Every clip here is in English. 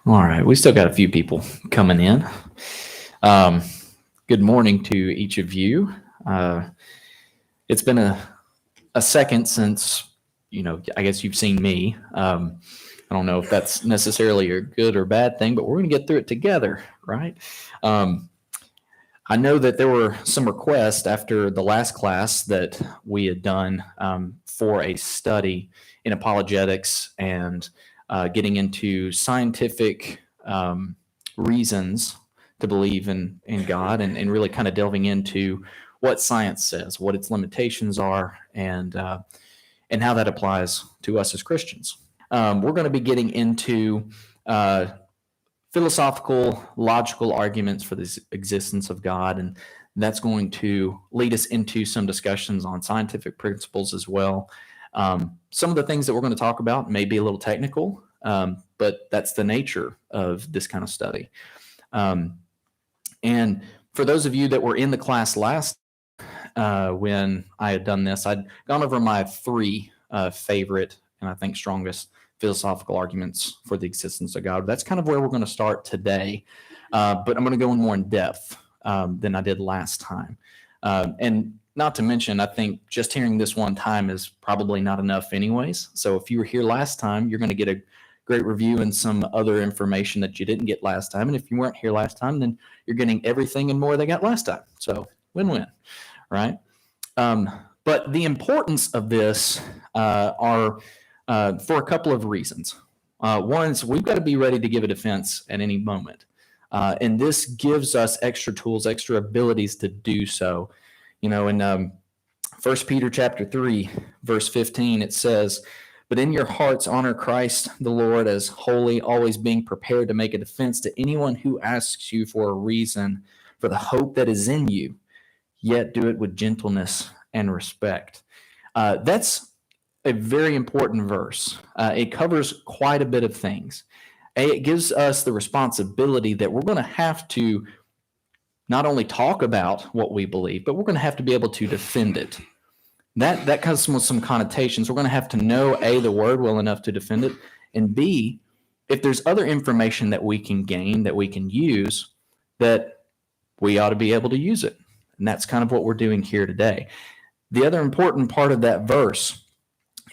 All right, we still got a few people coming in. Um, Good morning to each of you. It's been a second since, I guess you've seen me. I don't know if that's necessarily a good or bad thing, but we're going to get through it together, right? Um, I know that there were some requests after the last class that we had done for a study in apologetics and getting into scientific reasons to believe in God and really kind of delving into what science says, what its limitations are, and how that applies to us as Christians. We're going to be getting into philosophical, logical arguments for the existence of God, and that's going to lead us into some discussions on scientific principles as well. Some of the things that we're going to talk about may be a little technical, but that's the nature of this kind of study. And for those of you that were in the class last when I had done this, I'd gone over my three favorite and I think strongest philosophical arguments for the existence of God. That's kind of where we're going to start today, but I'm going to go in more in depth than I did last time. And not to mention, I think just hearing this one time is probably not enough anyways. So if you were here last time, you're going to get a great review and some other information that you didn't get last time. And if you weren't here last time, then you're getting everything and more they got last time. So win-win, right? But the importance of this are for a couple of reasons. One is we've got to be ready to give a defense at any moment. And this gives us extra tools, extra abilities to do so. In 1 Peter chapter 3, verse 15, it says, "But in your hearts honor Christ the Lord as holy, always being prepared to make a defense to anyone who asks you for a reason for the hope that is in you, yet do it with gentleness and respect." That's a very important verse. It covers quite a bit of things. It gives us the responsibility that we're going to have to not only talk about what we believe, but we're going to have to be able to defend it. That comes with some connotations. We're going to have to know, A, the word well enough to defend it, and B, if there's other information that we can gain, that we can use, that we ought to be able to use it. And that's kind of what we're doing here today. The other important part of that verse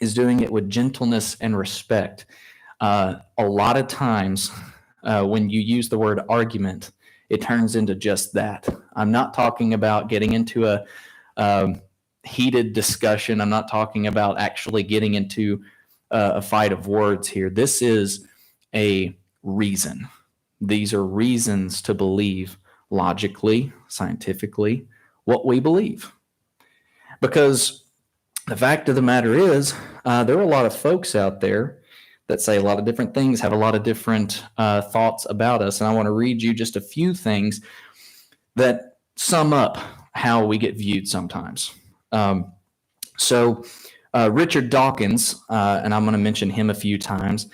is doing it with gentleness and respect. A lot of times when you use the word argument, it turns into just that. I'm not talking about getting into a heated discussion. I'm not talking about actually getting into a fight of words here. This is a reason. These are reasons to believe logically, scientifically, what we believe. Because the fact of the matter is, there are a lot of folks out there that say a lot of different things, have a lot of different thoughts about us. And I want to read you just a few things that sum up how we get viewed sometimes. So Richard Dawkins, and I'm going to mention him a few times,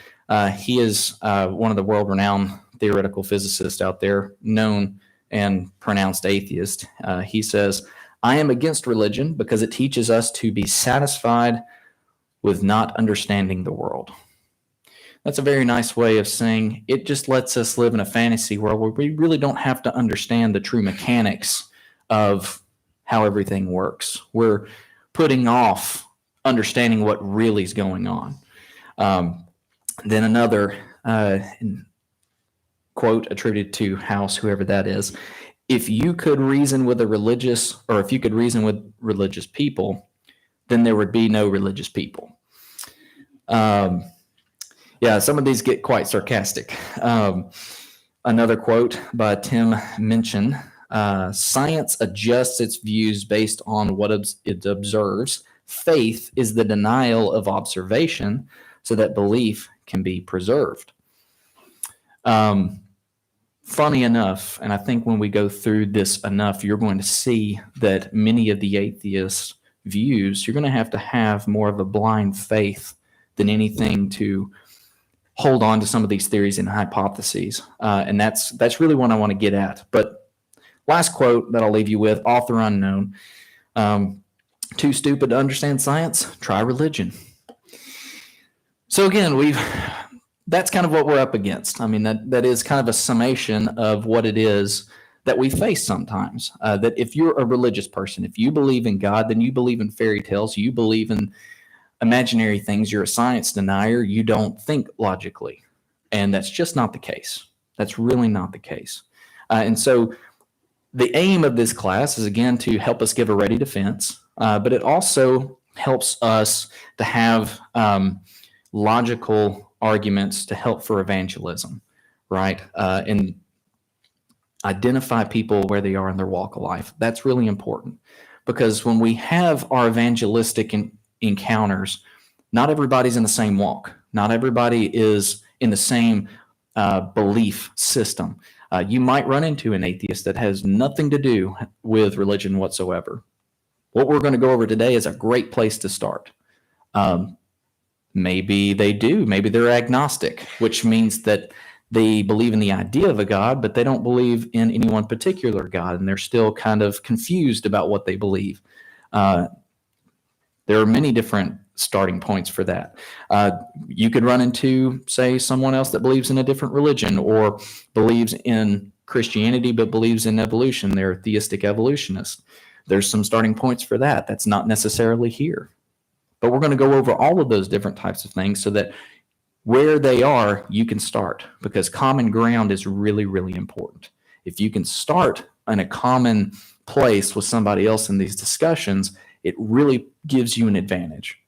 he is one of the world-renowned theoretical physicists out there, known and pronounced atheist. He says, "I am against religion because it teaches us to be satisfied with not understanding the world." That's a very nice way of saying it just lets us live in a fantasy world where we really don't have to understand the true mechanics of how everything works. We're putting off understanding what really is going on. Then another quote attributed to House, whoever that is, "If you could reason with if you could reason with religious people, then there would be no religious people." Yeah, some of these get quite sarcastic. Another quote by Tim Minchin, "Science adjusts its views based on what it observes. Faith is the denial of observation so that belief can be preserved." Funny enough, and I think when we go through this enough, you're going to see that many of the atheist views, you're going to have more of a blind faith than anything to hold on to some of these theories and hypotheses. And that's really what I want to get at. But last quote that I'll leave you with, author unknown, "Too stupid to understand science? Try religion." So again, we've that's kind of what we're up against. I mean, that is kind of a summation of what it is that we face sometimes. That if you're a religious person, if you believe in God, then you believe in fairy tales, you believe in imaginary things, you're a science denier, you don't think logically. And that's just not the case. That's really not the case. And so the aim of this class is, again, to help us give a ready defense, but it also helps us to have logical arguments to help for evangelism, right? And identify people where they are in their walk of life. That's really important, because when we have our evangelistic encounters, not everybody's in the same walk. Not everybody is in the same belief system. You might run into an atheist that has nothing to do with religion whatsoever. What we're going to go over today is a great place to start. Maybe they do. Maybe they're agnostic, which means that they believe in the idea of a God, but they don't believe in any one particular God, and they're still kind of confused about what they believe. There are many different starting points for that. You could run into, say, someone else that believes in a different religion or believes in Christianity but believes in evolution. They're theistic evolutionists. There's some starting points for that. That's not necessarily here. But we're going to go over all of those different types of things so that where they are, you can start, because common ground is really, really important. If you can start in a common place with somebody else in these discussions, it really gives you an advantage.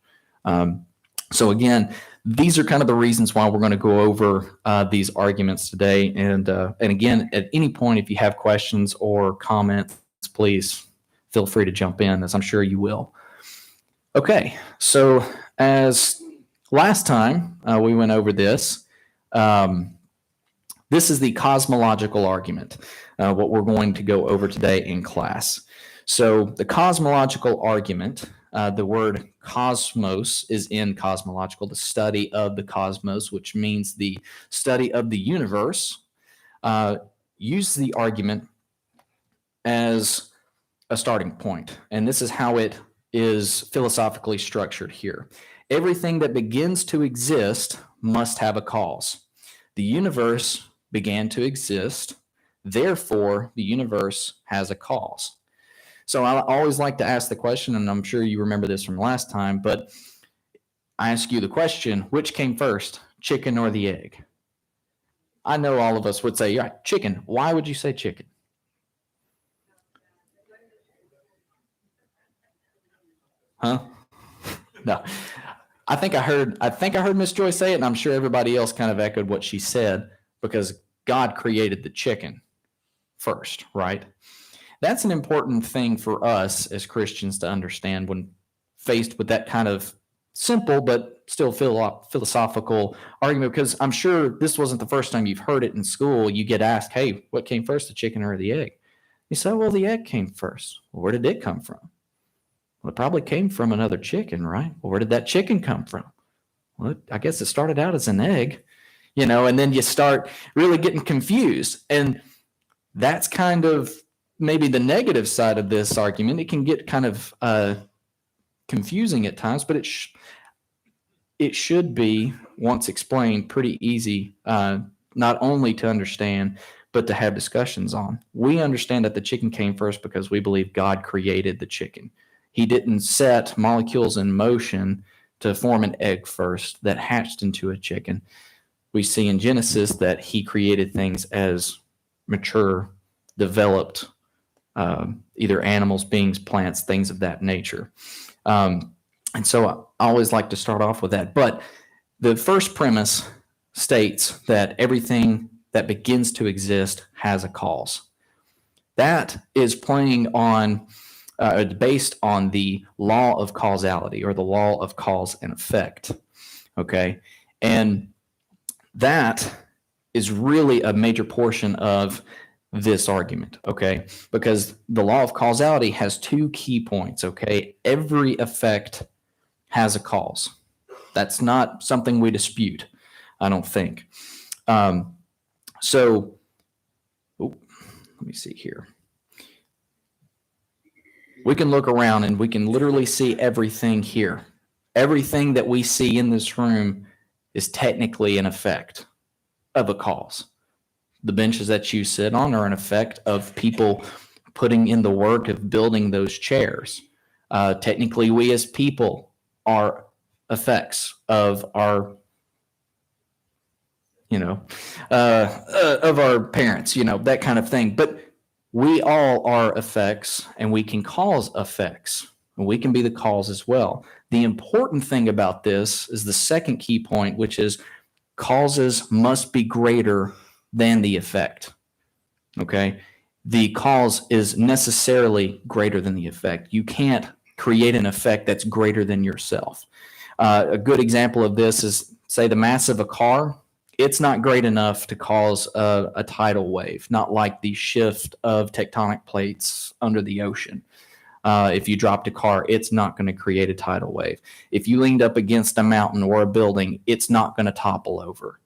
So again, these are kind of the reasons why we're going to go over these arguments today. And again, at any point, if you have questions or comments, please feel free to jump in, as I'm sure you will. Okay, so as last time we went over this, this is the cosmological argument, what we're going to go over today in class. So the cosmological argument, the word cosmos is in cosmological, the study of the cosmos, which means the study of the universe. Use the argument as a starting point, and this is how it is philosophically structured here. Everything that begins to exist must have a cause. The universe began to exist, therefore the universe has a cause. So I always like to ask the question, and I'm sure you remember this from last time, but I ask you the question, which came first, chicken or the egg? I know all of us would say, yeah, chicken. Why would you say chicken? Huh? No. I think I heard Miss Joy say it, and I'm sure everybody else kind of echoed what she said, because God created the chicken first, right? That's an important thing for us as Christians to understand when faced with that kind of simple but still philosophical argument, because I'm sure this wasn't the first time you've heard it in school. You get asked, hey, what came first, the chicken or the egg? You say, well, the egg came first. Well, where did it come from? Well, it probably came from another chicken, right? Well, where did that chicken come from? Well, I guess it started out as an egg, and then you start really getting confused. And that's kind of maybe the negative side of this argument. It can get kind of confusing at times, but it should be, once explained, pretty easy, not only to understand, but to have discussions on. We understand that the chicken came first because we believe God created the chicken. He didn't set molecules in motion to form an egg first that hatched into a chicken. We see in Genesis that he created things as mature, developed, either animals, beings, plants, things of that nature. And so I always like to start off with that. But the first premise states that everything that begins to exist has a cause. That is playing on, based on the law of causality, or the law of cause and effect. Okay. And that is really a major portion of this argument, okay? Because the law of causality has two key points, okay? Every effect has a cause. That's not something we dispute, I don't think. Let me see here. We can look around and we can literally see everything here. Everything that we see in this room is technically an effect of a cause. The benches that you sit on are an effect of people putting in the work of building those chairs. Technically, we as people are effects of our, of our parents, that kind of thing. But we all are effects, and we can cause effects, and we can be the cause as well. The important thing about this is the second key point, which is causes must be greater than the effect. Okay? The cause is necessarily greater than the effect. You can't create an effect that's greater than yourself. A good example of this is, say, the mass of a car. It's not great enough to cause a tidal wave, not like the shift of tectonic plates under the ocean. If you dropped a car, it's not going to create a tidal wave. If you leaned up against a mountain or a building, it's not going to topple over.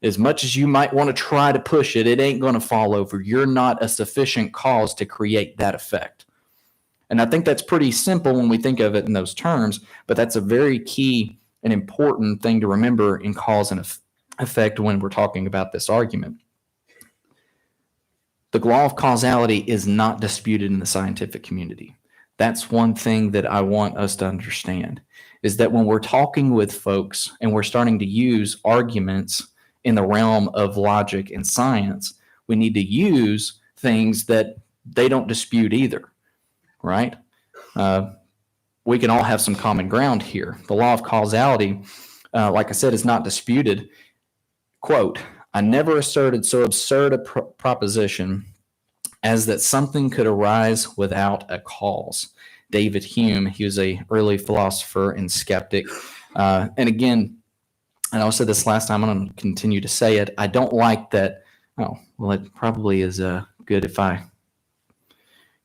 As much as you might want to try to push it, it ain't going to fall over. You're not a sufficient cause to create that effect. And I think that's pretty simple when we think of it in those terms, but that's a very key and important thing to remember in cause and effect when we're talking about this argument. The law of causality is not disputed in the scientific community. That's one thing that I want us to understand, is that when we're talking with folks and we're starting to use arguments in the realm of logic and science, we need to use things that they don't dispute either, right? We can all have some common ground here. The law of causality, like I said, is not disputed. Quote, I never asserted so absurd a proposition as that something could arise without a cause. David Hume, he was an early philosopher and skeptic. And again, and I said this last time, I'm going to continue to say it. I don't like that. Oh, well, it probably is good if I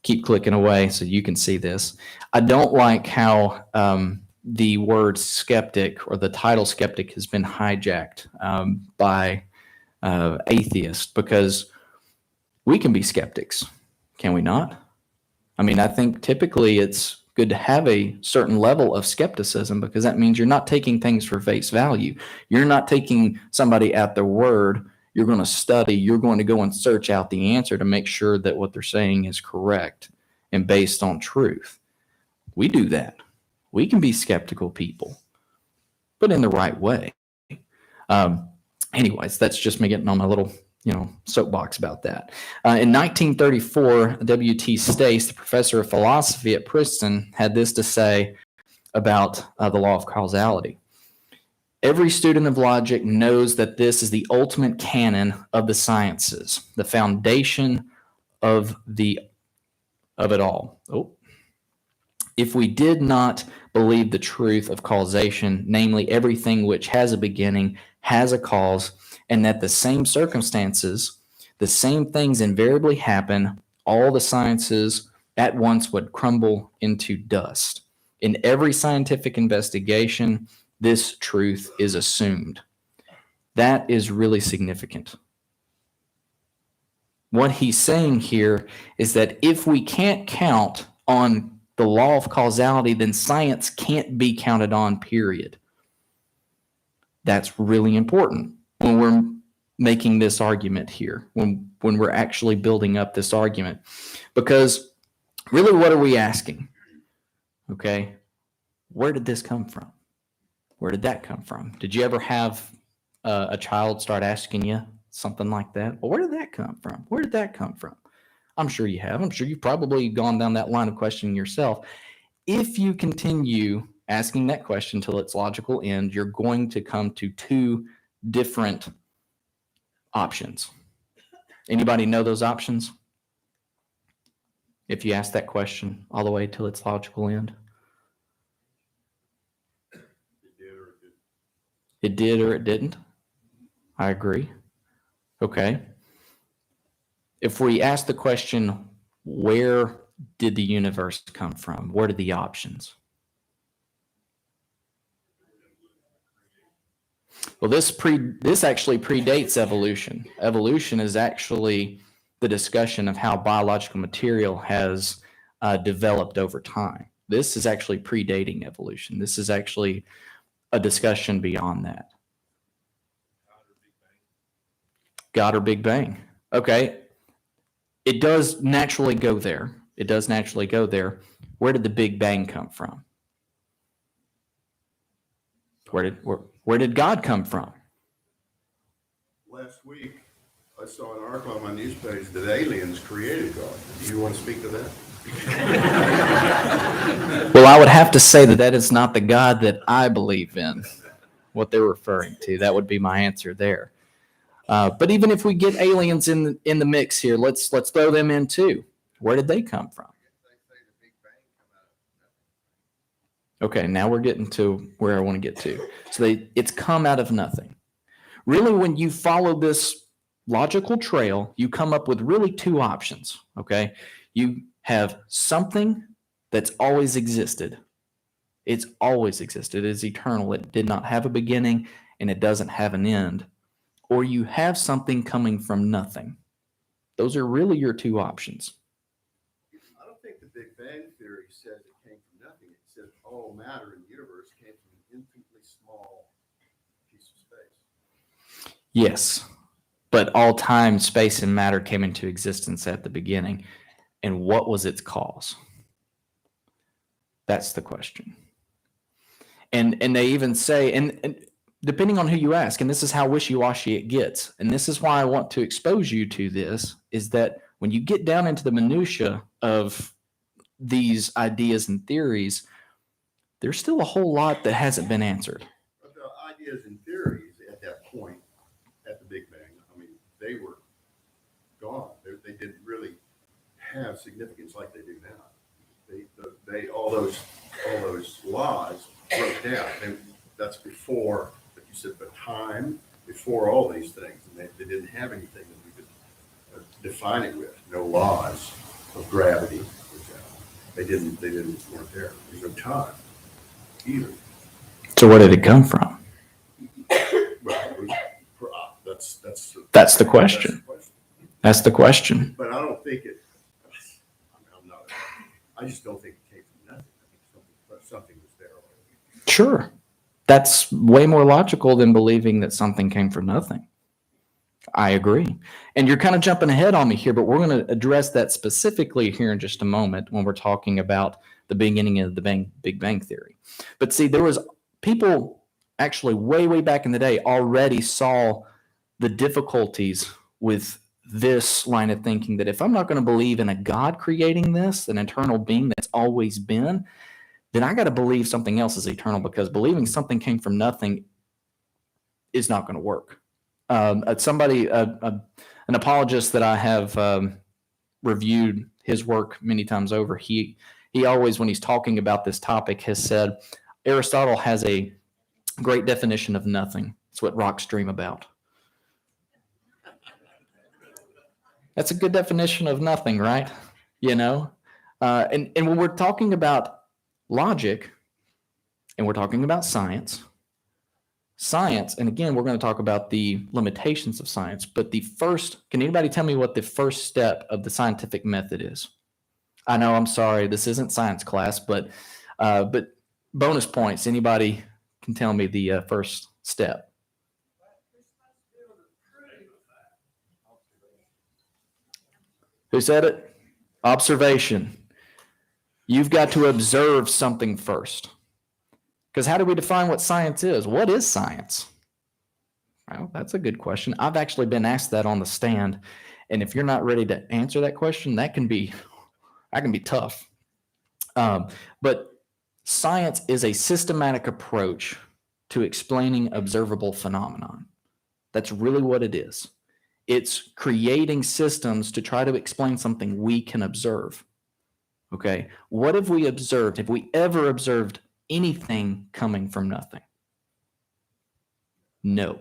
keep clicking away so you can see this. I don't like how the word skeptic or the title skeptic has been hijacked by atheists, because we can be skeptics, can we not? I mean, I think typically it's good to have a certain level of skepticism, because that means you're not taking things for face value. You're not taking somebody at their word. You're going to study. You're going to go and search out the answer to make sure that what they're saying is correct and based on truth. We do that. We can be skeptical people, but in the right way. Anyways, that's just me getting on my little soapbox about that. In 1934, W.T. Stace, the professor of philosophy at Princeton, had this to say about the law of causality. Every student of logic knows that this is the ultimate canon of the sciences, the foundation of it all. If we did not believe the truth of causation, namely everything which has a beginning has a cause, and that the same circumstances, the same things invariably happen, all the sciences at once would crumble into dust. In every scientific investigation, this truth is assumed. That is really significant. What he's saying here is that if we can't count on the law of causality, then science can't be counted on, period. That's really important when we're making this argument here, when we're actually building up this argument. Because really, what are we asking? Okay, where did this come from? Where did that come from? Did you ever have a child start asking you something like that? Well, where did that come from? Where did that come from? I'm sure you have. I'm sure you've probably gone down that line of questioning yourself. If you continue asking that question till its logical end, you're going to come to two different options. Anybody know those options? If you ask that question all the way till its logical end. It did or it didn't. I agree. Okay. If we ask the question, where did the universe come from? What are the options? Well, this actually predates evolution. Evolution is actually the discussion of how biological material has developed over time. This is actually predating evolution. This is actually a discussion beyond that. God or Big Bang. Okay. It does naturally go there. It does naturally go there. Where did the Big Bang come from? Where did God come from? Last week, I saw an article on my news page that aliens created God. Do you want to speak to that? Well, I would have to say that is not the God that I believe in, what they're referring to. That would be my answer there. But even if we get aliens in the mix here, let's throw them in too. Where did they come from? Okay, now we're getting to where I want to get to. So it's come out of nothing. Really, when you follow this logical trail, you come up with really two options, okay? You have something that's always existed. It's always existed. It is eternal. It did not have a beginning, and it doesn't have an end. Or you have something coming from nothing. Those are really your two options. I don't think the Big Bang Theory says it came from nothing. It says all matter in the universe came from an infinitely small piece of space. Yes, but all time, space, and matter came into existence at the beginning. And what was its cause? That's the question. And they even say, and depending on who you ask, and this is how wishy-washy it gets, and this is why I want to expose you to this, is that when you get down into the minutia of these ideas and theories, there's still a whole lot that hasn't been answered. But the ideas and theories at that point, at the Big Bang, I mean, they were gone. They didn't really have significance like they do now. They all those laws broke down. That's before, like you said, the time before all these things, and they didn't have anything that we could define it with. No laws of gravity, for example. They weren't there. There's no time either. So where did it come from? Well, that's the question. That's the question. But I don't think it. I just don't think it came from nothing. I think something was there already. Sure. That's way more logical than believing that something came from nothing. I agree. And you're kind of jumping ahead on me here, but we're going to address that specifically here in just a moment when we're talking about the beginning of the Big Bang Theory. But see, there was people actually way back in the day already saw the difficulties with this line of thinking, that if I'm not going to believe in a God creating this, an eternal being that's always been, then I got to believe something else is eternal, because believing something came from nothing is not going to work. An apologist that I have reviewed his work many times over, he always, when he's talking about this topic, has said Aristotle has a great definition of nothing. It's what rocks dream about. That's a good definition of nothing, right? You know, and when we're talking about logic, and we're talking about science, and again, we're going to talk about the limitations of science, but can anybody tell me what the first step of the scientific method is? I know, I'm sorry, this isn't science class, but bonus points, anybody can tell me the first step. Who said it? Observation. You've got to observe something first. Because how do we define what science is? What is science? Well, that's a good question. I've actually been asked that on the stand. And if you're not ready to answer that question, that can be tough. But science is a systematic approach to explaining observable phenomenon. That's really what it is. It's creating systems to try to explain something we can observe. Okay, what have we observed? Have we ever observed anything coming from nothing? No.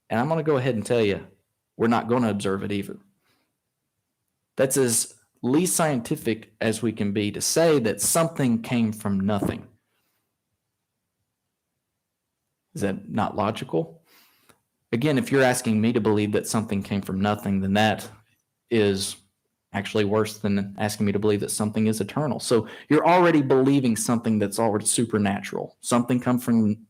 And I'm going to go ahead and tell you, we're not going to observe it either. That's as least scientific as we can be to say that something came from nothing. Is that not logical? Again, if you're asking me to believe that something came from nothing, then that is actually worse than asking me to believe that something is eternal. So you're already believing something that's already supernatural. Something coming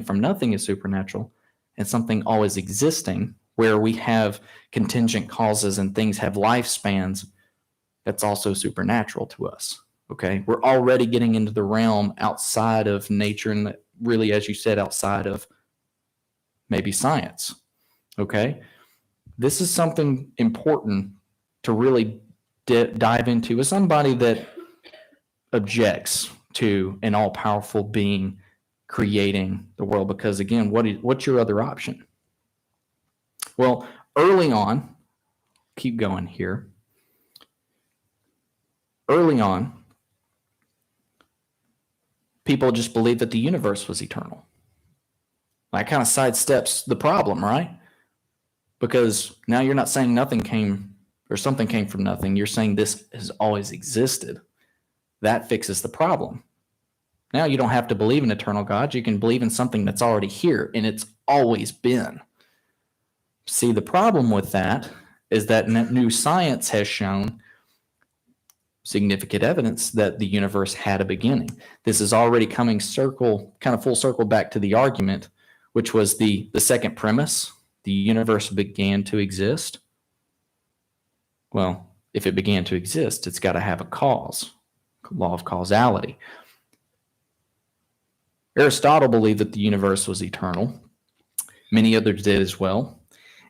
from nothing is supernatural. and something always existing, where we have contingent causes and things have lifespans, that's also supernatural to us. Okay, we're already getting into the realm outside of nature and really, as you said, outside of maybe science. Okay, this is something important to really dive into as somebody that objects to an all-powerful being creating the world, because again, what's your other option? Well, early on, keep going here. Early on, people just believed that the universe was eternal. That kind of sidesteps the problem, right? Because now you're not saying nothing came or something came from nothing. You're saying this has always existed. That fixes the problem. Now you don't have to believe in eternal God. You can believe in something that's already here, and it's always been. See, the problem with that is that new science has shown significant evidence that the universe had a beginning. This is already coming full circle back to the argument, which was the second premise. The universe began to exist. Well, if it began to exist, it's got to have a cause. Law of Causality. Aristotle believed that the universe was eternal. Many others did as well.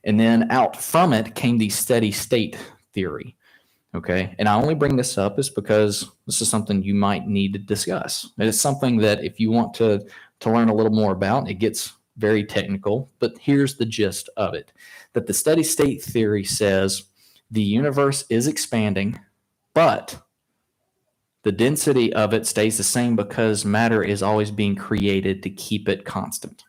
And then out from it came the steady state theory. Okay. And I only bring this up is because this is something you might need to discuss. It's something that if you want to learn a little more about, it gets very technical, but here's the gist of it. That the steady state theory says the universe is expanding, but the density of it stays the same because matter is always being created to keep it constant.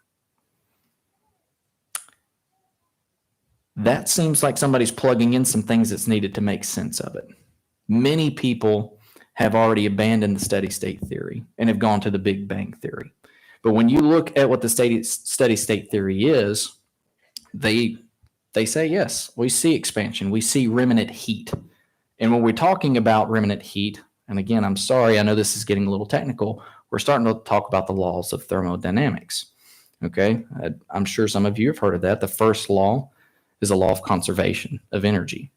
That seems like somebody's plugging in some things that's needed to make sense of it. Many people have already abandoned the steady state theory and have gone to the Big Bang theory. But when you look at what the steady state theory is, they say, yes, we see expansion. We see remnant heat. And when we're talking about remnant heat, and again, I'm sorry, I know this is getting a little technical, we're starting to talk about the laws of thermodynamics. Okay, I'm sure some of you have heard of that. The first law is a law of conservation of energy,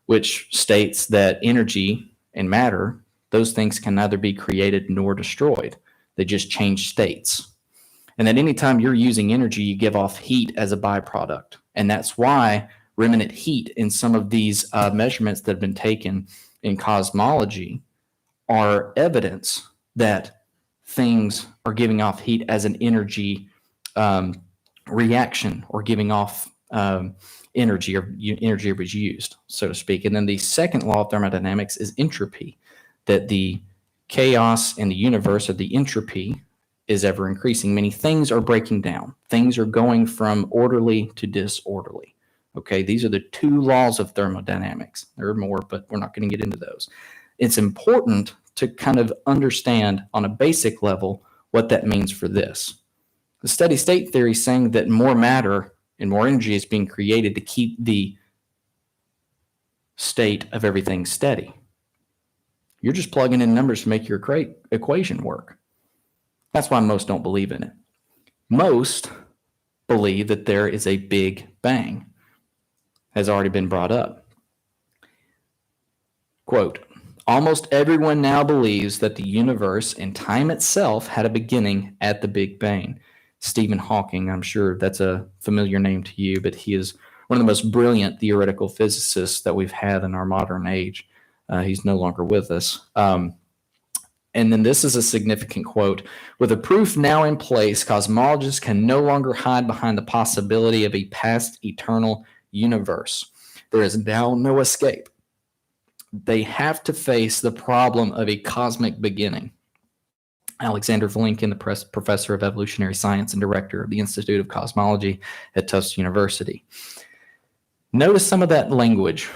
which states that energy and matter, those things can neither be created nor destroyed. They just change states. And that anytime you're using energy, you give off heat as a byproduct. And that's why remnant heat in some of these measurements that have been taken in cosmology are evidence that things are giving off heat as an energy reaction or giving off energy, or energy was used, so to speak. And then the second law of thermodynamics is entropy, that the chaos in the universe, or the entropy, is ever increasing. Many things are breaking down. Things are going from orderly to disorderly. Okay, these are the two laws of thermodynamics. There are more, but we're not going to get into those. It's important to kind of understand on a basic level what that means for this. The steady state theory is saying that more matter and more energy is being created to keep the state of everything steady. You're just plugging in numbers to make your equation work. That's why most don't believe in it. Most believe that there is a Big Bang, has already been brought up. Quote, almost everyone now believes that the universe and time itself had a beginning at the Big Bang. Stephen Hawking, I'm sure that's a familiar name to you, but he is one of the most brilliant theoretical physicists that we've had in our modern age. He's no longer with us. And then this is a significant quote. With a proof now in place, cosmologists can no longer hide behind the possibility of a past eternal universe. There is now no escape. They have to face the problem of a cosmic beginning. Alexander Vlinkin, the professor of evolutionary science and director of the Institute of Cosmology at Tufts University. Notice some of that language.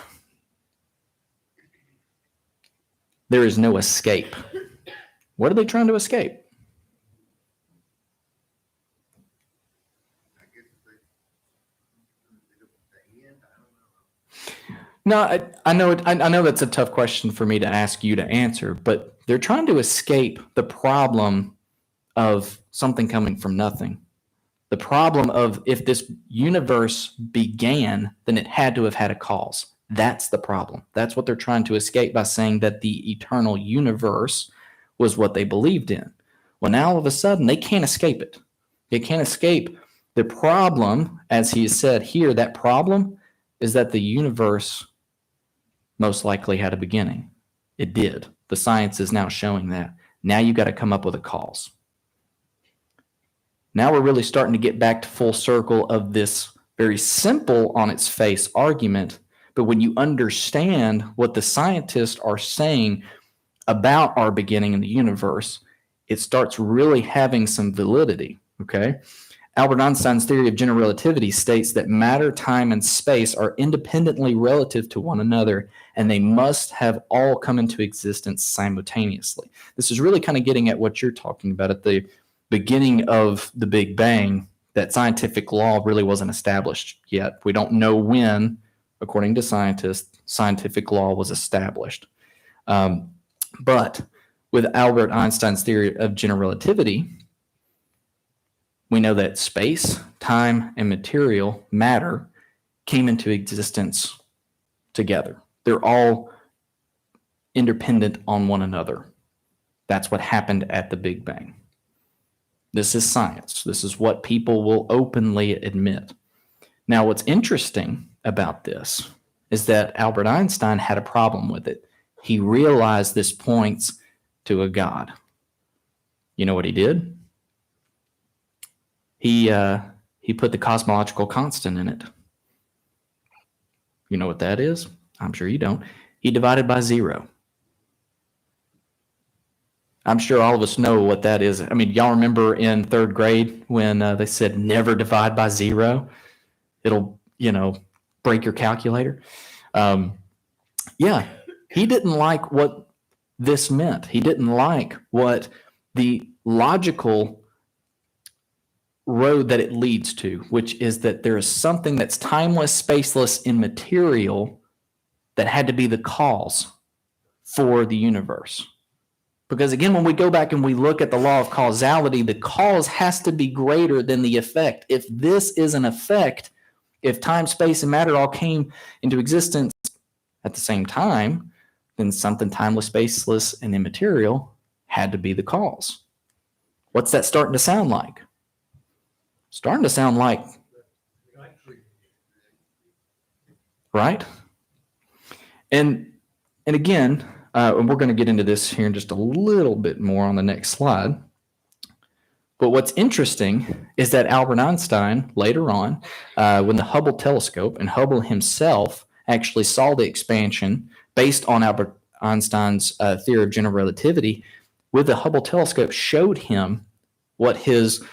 There is no escape. What are they trying to escape? No, I know that's a tough question for me to ask you to answer, but they're trying to escape the problem of something coming from nothing. The problem of if this universe began, then it had to have had a cause. That's the problem. That's what they're trying to escape by saying that the eternal universe was what they believed in. Well, now all of a sudden, they can't escape it. They can't escape the problem, as he said here. That problem is that the universe most likely had a beginning. It did. The science is now showing that. Now you got to come up with a cause. Now we're really starting to get back to full circle of this very simple on its face argument. But when you understand what the scientists are saying about our beginning in the universe, it starts really having some validity, okay? Albert Einstein's theory of general relativity states that matter, time, and space are independently relative to one another, and they must have all come into existence simultaneously. This is really kind of getting at what you're talking about at the beginning of the Big Bang, that scientific law really wasn't established yet. We don't know when, according to scientists, scientific law was established. But with Albert Einstein's theory of general relativity, we know that space, time, and material, matter, came into existence together. They're all independent on one another. That's what happened at the Big Bang. This is science. This is what people will openly admit. Now, what's interesting about this is that Albert Einstein had a problem with it. He realized this points to a God. You know what he did? He put the cosmological constant in it. You know what that is? I'm sure you don't. He divided by 0. I'm sure all of us know what that is. I mean, y'all remember in 3rd grade when they said never divide by 0? It'll, break your calculator. Yeah, he didn't like what this meant. He didn't like what the logical road that it leads to, which is that there is something that's timeless, spaceless, immaterial that had to be the cause for the universe. Because again, when we go back and we look at the law of causality, the cause has to be greater than the effect. If this is an effect, if time, space, and matter all came into existence at the same time, then something timeless, spaceless, and immaterial had to be the cause. What's that starting to sound like? Starting to sound like, right? And again, and we're going to get into this here in just a little bit more on the next slide. But what's interesting is that Albert Einstein, later on, when the Hubble telescope and Hubble himself actually saw the expansion based on Albert Einstein's theory of general relativity, with the Hubble telescope showed him what his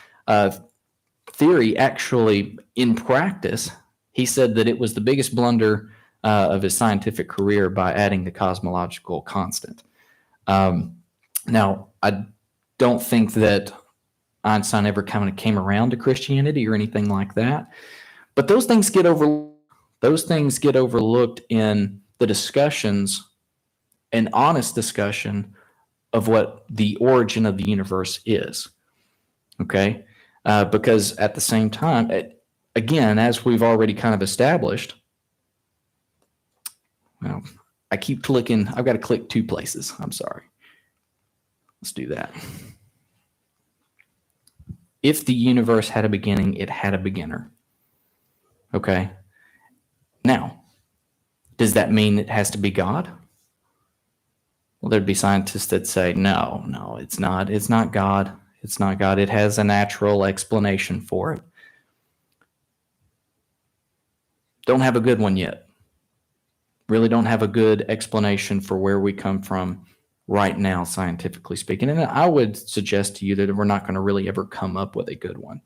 theory actually in practice. He said that it was the biggest blunder of his scientific career by adding the cosmological constant. Now, I don't think that Einstein ever kind of came around to Christianity or anything like that, but those things get overlooked in the discussions, an honest discussion of what the origin of the universe is. Okay, because at the same time, again, as we've already kind of established. Well, I keep clicking. I've got to click 2 places. I'm sorry. Let's do that. If the universe had a beginning, it had a beginner. Okay. Now, does that mean it has to be God? Well, there'd be scientists that say, no, it's not. It's not God. It's not God. It has a natural explanation for it. Don't have a good one yet. Really don't have a good explanation for where we come from right now, scientifically speaking. And I would suggest to you that we're not going to really ever come up with a good one.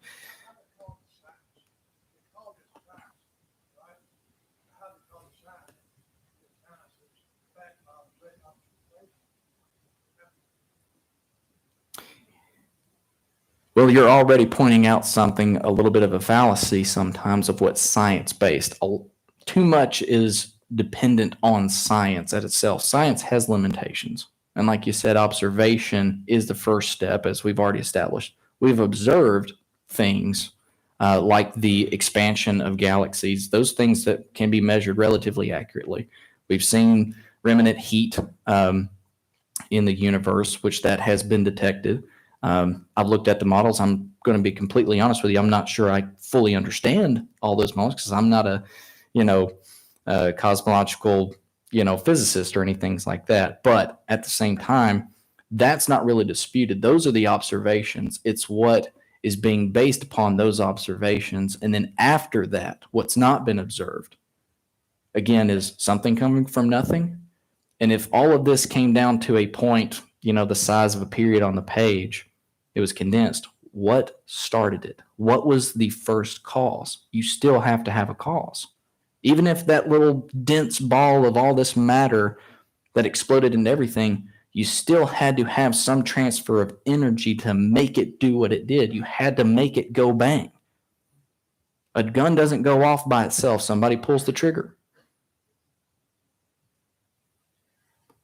Well, you're already pointing out something, a little bit of a fallacy sometimes of what's science-based. Too much is dependent on science at itself. Science has limitations. And like you said, observation is the first step, as we've already established. We've observed things like the expansion of galaxies, those things that can be measured relatively accurately. We've seen remnant heat in the universe, which that has been detected. I've looked at the models. I'm going to be completely honest with you. I'm not sure I fully understand all those models because I'm not a, cosmological, physicist or anything like that. But at the same time, that's not really disputed. Those are the observations. It's what is being based upon those observations. And then after that, what's not been observed, again, is something coming from nothing. And if all of this came down to a point, the size of a period on the page, it was condensed. What started it? What was the first cause? You still have to have a cause. Even if that little dense ball of all this matter that exploded into everything, you still had to have some transfer of energy to make it do what it did. You had to make it go bang. A gun doesn't go off by itself. Somebody pulls the trigger.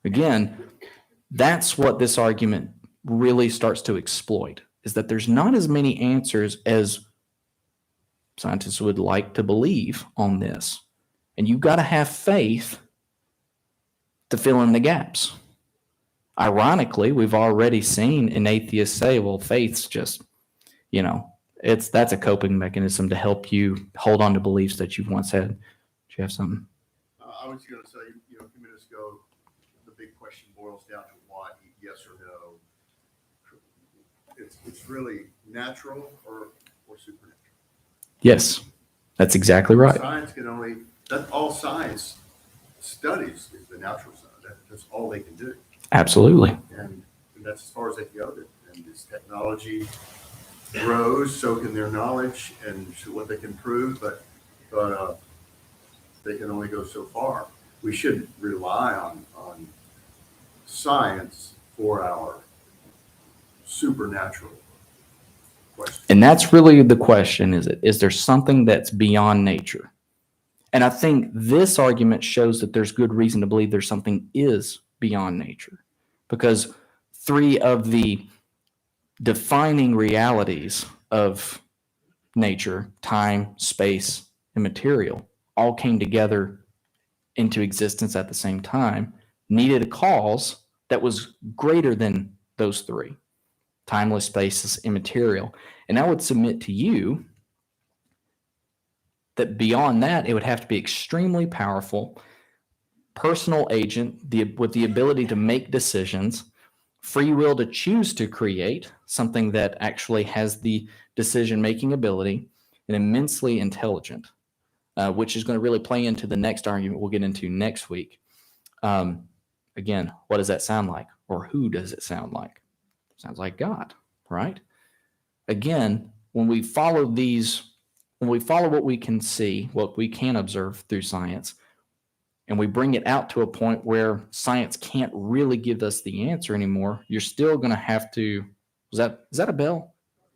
Again, that's what this argument really starts to exploit, is that there's not as many answers as scientists would like to believe on this. And you've got to have faith to fill in the gaps. Ironically, we've already seen an atheist say, well, faith's just, that's a coping mechanism to help you hold on to beliefs that you've once had. Do you have something? I was going to say, a few minutes ago, the big question boils down to why, yes or no. It's really natural or supernatural. Yes, that's exactly right. Science can only, all science studies is the natural side. That's all they can do. Absolutely. And that's as far as they can go. And as technology grows, so can their knowledge and what they can prove, but they can only go so far. We shouldn't rely on science for our supernatural questions. And that's really the question, is there something that's beyond nature? And I think this argument shows that there's good reason to believe there's something is beyond nature, because three of the defining realities of nature, time, space, and material, all came together into existence at the same time, needed a cause that was greater than those three: timeless, spaceless, immaterial. And I would submit to you that beyond that, it would have to be extremely powerful, personal agent with the ability to make decisions, free will to choose to create something that actually has the decision-making ability, and immensely intelligent, which is going to really play into the next argument we'll get into next week. Again, what does that sound like? Or who does it sound like? Sounds like God, right? Again, when we follow what we can see, what we can observe through science, and we bring it out to a point where science can't really give us the answer anymore, you're still going to have to, is that a bell?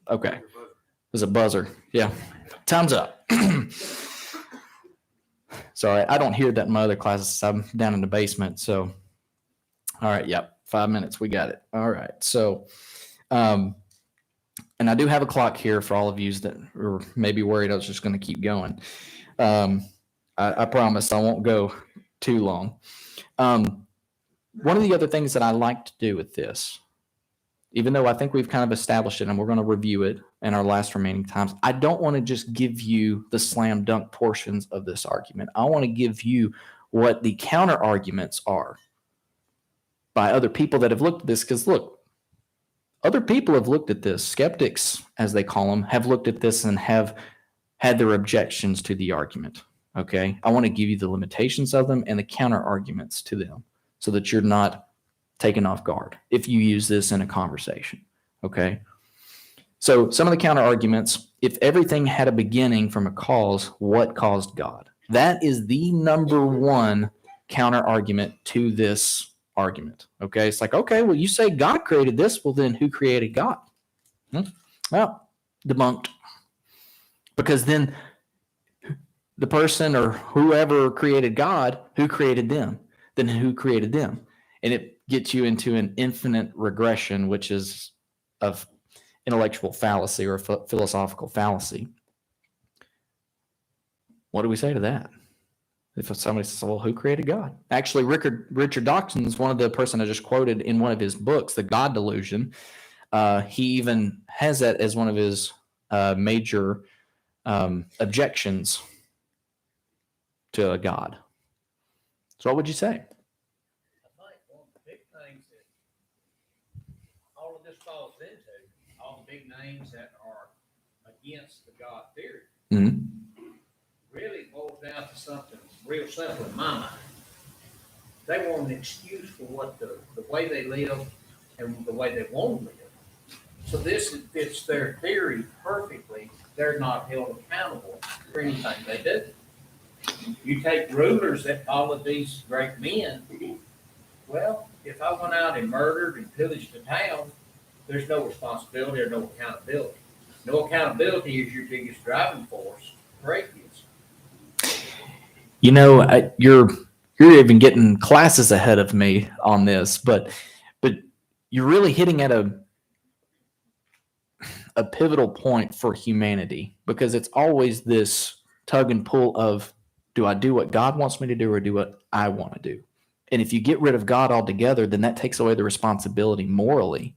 Okay. It was a buzzer. Yeah. Time's up. Sorry, I don't hear that in my other classes. I'm down in the basement. So, all right. Yep. 5 minutes. We got it. All right. So, and I do have a clock here for all of you that are maybe worried I was just going to keep going. I promise I won't go too long. One of the other things that I like to do with this, even though I think we've kind of established it and we're going to review it in our last remaining times, I don't want to just give you the slam dunk portions of this argument. I want to give you what the counter arguments are by other people that have looked at this, because look, other people have looked at this. Skeptics, as they call them, have looked at this and have had their objections to the argument. Okay. I want to give you the limitations of them and the counter arguments to them so that you're not taken off guard if you use this in a conversation. Okay. So some of the counter arguments: if everything had a beginning from a cause, what caused God? That is the number one counter argument to this argument. Okay. It's like, okay, well, you say God created this. Well, then who created God? Well, debunked. Because then the person or whoever created God, who created them? Then who created them? And it gets you into an infinite regression, which is of intellectual fallacy or philosophical fallacy. What do we say to that? If somebody says, well, who created God? Actually, Richard Dawkins, one of the person I just quoted in one of his books, The God Delusion, he even has that as one of his major objections to a God. So what would you say? I think one of the big things that all of this falls into, all the big names that are against the God theory, Mm-hmm. really boils down to something real simple in my mind. They want an excuse for what the way they live and the way they want to live. So this fits their theory perfectly. They're not held accountable for anything they do. You take rulers that followed these great men. Well, if I went out and murdered and pillaged a town, there's no responsibility or no accountability. No accountability is your biggest driving force for atheists. You know, you're even getting classes ahead of me on this, but you're really hitting at a pivotal point for humanity, because it's always this tug and pull of, do I do what God wants me to do or do what I want to do? And if you get rid of God altogether, then that takes away the responsibility morally.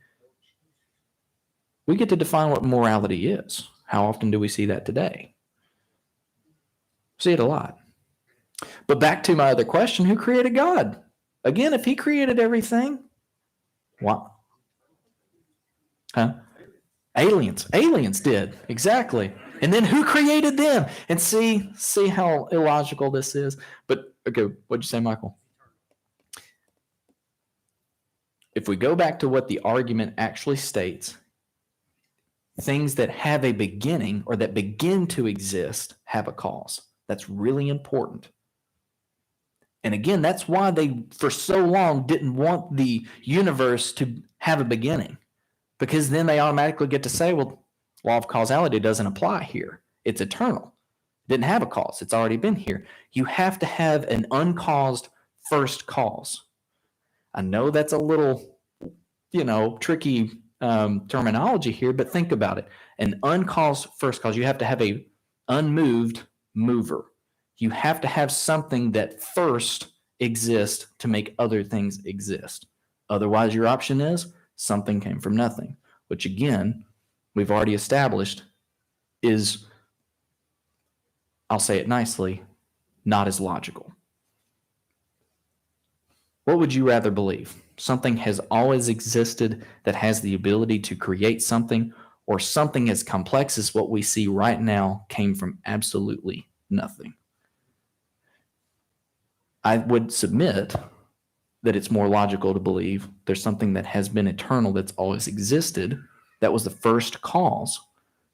We get to define what morality is. How often do we see that today? See it a lot. But back to my other question, who created God? Again, if he created everything, what? Huh? Aliens. Aliens did. Exactly. And then who created them? And see how illogical this is. But okay, what'd you say, Michael? If we go back to what the argument actually states, things that have a beginning or that begin to exist have a cause. That's really important. And again, that's why they, for so long, didn't want the universe to have a beginning, because then they automatically get to say, well, law of causality doesn't apply here. It's eternal. It didn't have a cause. It's already been here. You have to have an uncaused first cause. I know that's a little, tricky terminology here, but think about it. An uncaused first cause, you have to have a unmoved mover. You have to have something that first exists to make other things exist. Otherwise, your option is something came from nothing, which again, we've already established is, I'll say it nicely, not as logical. What would you rather believe? Something has always existed that has the ability to create something, or something as complex as what we see right now came from absolutely nothing? I would submit that it's more logical to believe there's something that has been eternal that's always existed. That was the first cause,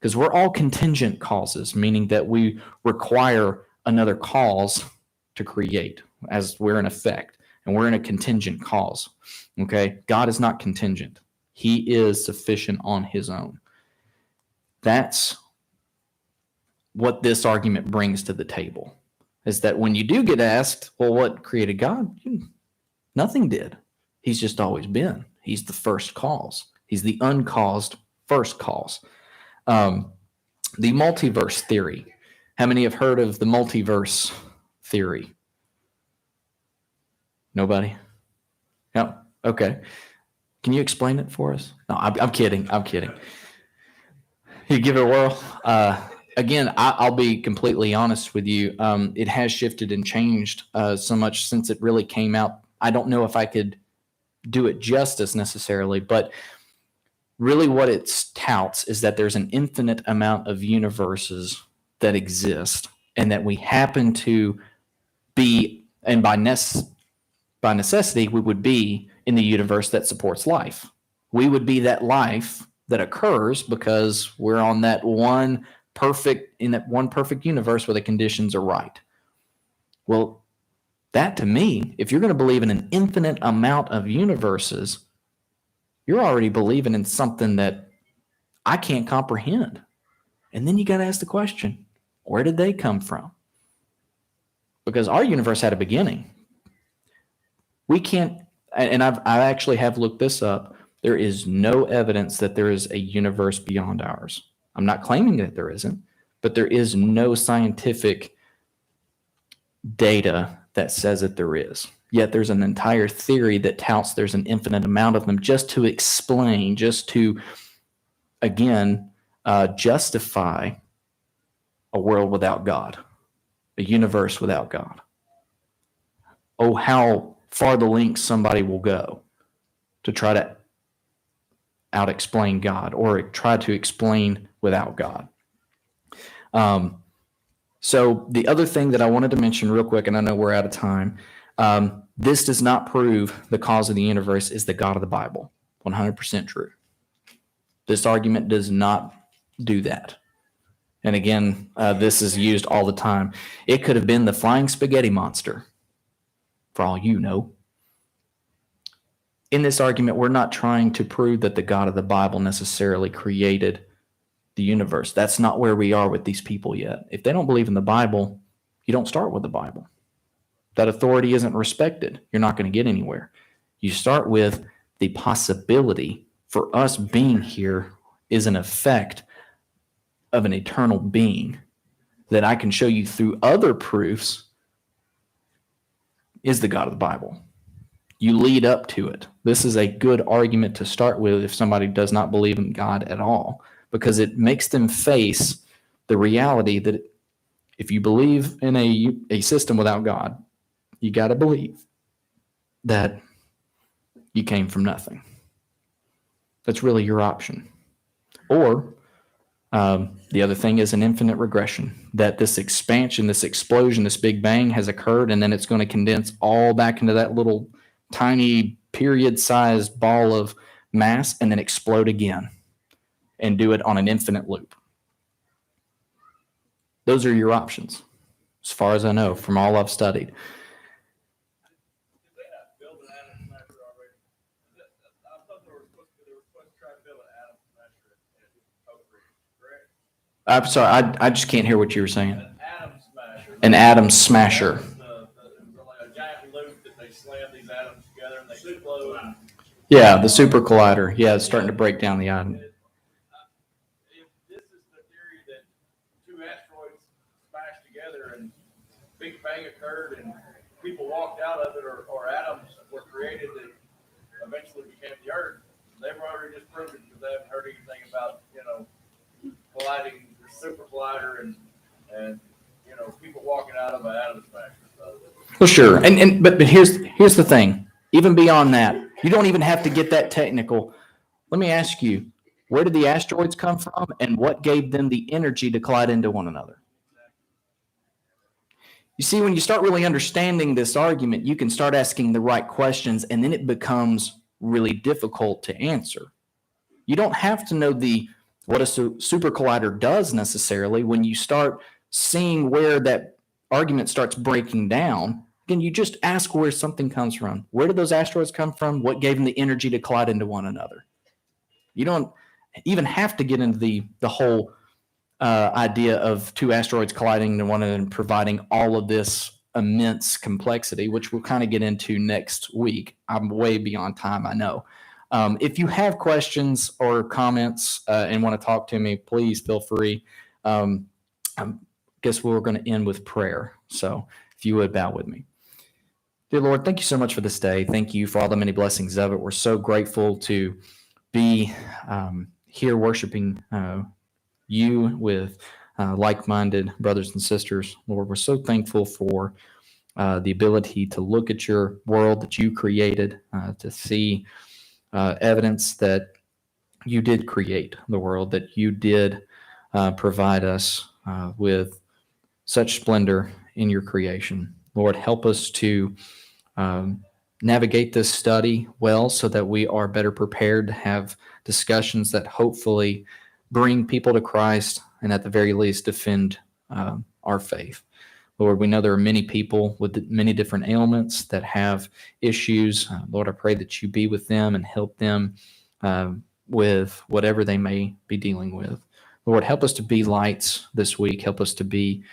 because we're all contingent causes, meaning that we require another cause to create, as we're in effect, and we're in a contingent cause. Okay, God is not contingent. He is sufficient on his own. That's what this argument brings to the table, is that when you do get asked, well, what created God? Nothing did. He's just always been. He's the first cause. He's the uncaused first cause. The multiverse theory. How many have heard of the multiverse theory? Nobody? No. Okay. Can you explain it for us? No, I'm kidding. I'm kidding. You give it a whirl. Again, I'll be completely honest with you. It has shifted and changed so much since it really came out. I don't know if I could do it justice necessarily, but really what it touts is that there's an infinite amount of universes that exist, and that we happen to be, and by necessity, we would be in the universe that supports life. We would be that life that occurs because we're on that one perfect universe where the conditions are right. Well, that to me, if you're going to believe in an infinite amount of universes, you're already believing in something that I can't comprehend. And then you got to ask the question, where did they come from? Because our universe had a beginning. We can't, and I actually have looked this up. There is no evidence that there is a universe beyond ours. I'm not claiming that there isn't, but there is no scientific data that says that there is. Yet there's an entire theory that touts there's an infinite amount of them just to explain, just to, again, justify a world without God, a universe without God. Oh, how far the lengths somebody will go to try to out-explain God or try to explain without God. So the other thing that I wanted to mention real quick, and I know we're out of time, this does not prove the cause of the universe is the God of the Bible. 100% true. This argument does not do that. And again, this is used all the time. It could have been the flying spaghetti monster, for all you know. In this argument, we're not trying to prove that the God of the Bible necessarily created the universe. That's not where we are with these people yet. If they don't believe in the Bible, you don't start with the Bible. That authority isn't respected. You're not going to get anywhere. You start with the possibility for us being here is an effect of an eternal being that I can show you through other proofs is the God of the Bible. You lead up to it. This is a good argument to start with if somebody does not believe in God at all, because it makes them face the reality that if you believe in a system without God, you got to believe that you came from nothing. That's really your option. Or the other thing is an infinite regression, that this expansion, this explosion, this Big Bang has occurred, and then it's going to condense all back into that little tiny period-sized ball of mass and then explode again and do it on an infinite loop. Those are your options, as far as I know, from all I've studied. I'm sorry, I just can't hear what you were saying. An atom smasher. A giant loop that they slam these atoms together and they explode. Yeah, the super collider. Yeah, it's starting to break down the atom. If this is the theory that two asteroids smashed together and Big Bang occurred and people walked out of it, or atoms were created that eventually became the Earth, they've already just proved it because they haven't heard anything about, colliding, the super collider and people walking out of an atom smasher. Well, sure. But here's the thing. Even beyond that, you don't even have to get that technical. Let me ask you, where did the asteroids come from and what gave them the energy to collide into one another? You see, when you start really understanding this argument, you can start asking the right questions, and then it becomes really difficult to answer. You don't have to know what a super collider does necessarily. When you start seeing where that argument starts breaking down, again, you just ask where something comes from. Where did those asteroids come from? What gave them the energy to collide into one another? You don't even have to get into the whole idea of two asteroids colliding into one another and providing all of this immense complexity, which we'll kind of get into next week. I'm way beyond time, I know. If you have questions or comments and want to talk to me, please feel free. I guess we're going to end with prayer. So if you would bow with me. Dear Lord, thank you so much for this day. Thank you for all the many blessings of it. We're so grateful to be here worshiping you with like-minded brothers and sisters. Lord, we're so thankful for the ability to look at your world that you created, to see evidence that you did create the world, that you did provide us with such splendor in your creation. Lord, help us to navigate this study well so that we are better prepared to have discussions that hopefully bring people to Christ and at the very least defend our faith. Lord, we know there are many people with many different ailments that have issues. Lord, I pray that you be with them and help them with whatever they may be dealing with. Lord, help us to be lights this week. Help us to be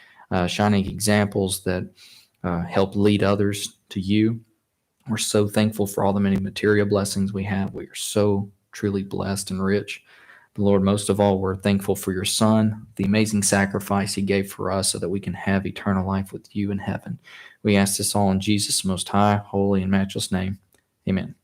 shining examples that help lead others to you. We're so thankful for all the many material blessings we have. We are so truly blessed and rich. Lord, most of all, we're thankful for your Son, the amazing sacrifice he gave for us so that we can have eternal life with you in heaven. We ask this all in Jesus' most high, holy, and matchless name. Amen.